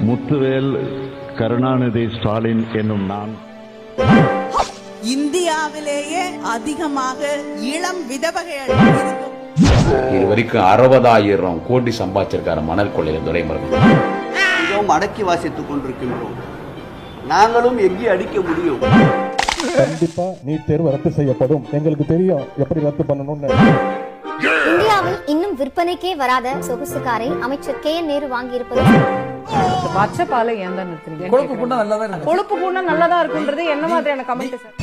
முத்துவேல் கருணாநிதி ஸ்டாலின் என்னும் நான் இந்தியாவிலேயே அதிகமாக இளம் விதவைகள் இதுவரைக்கும் 60,000 கோடி சம்பாதிச்சிருக்காரு மணல் கொள்ளையில துரைமுருகன். மிகவும் அடக்கி வாசித்துக் கொண்டிருக்கின்றோம். நாங்களும் எங்கி அடிக்க முடியும். கண்டிப்பா நீட் தேர்வு ரத்து செய்யப்படும். எங்களுக்கு தெரியும் எப்படி ரத்து பண்ணணும்னு. இந்தியாவில் இன்னும் விற்பனைக்கே வராத சொகுசு காரை அமைச்சர் KN நேரு வாங்கி இருப்பது பச்சை பாலை ஏன் தான் நிறுத்துறீங்க? கொழுப்பு கூண்டா நல்லதா கொழுப்பு கூண்டா நல்லதா இருக்குன்றது என்ன மாதிரியான கமெண்ட் சார்?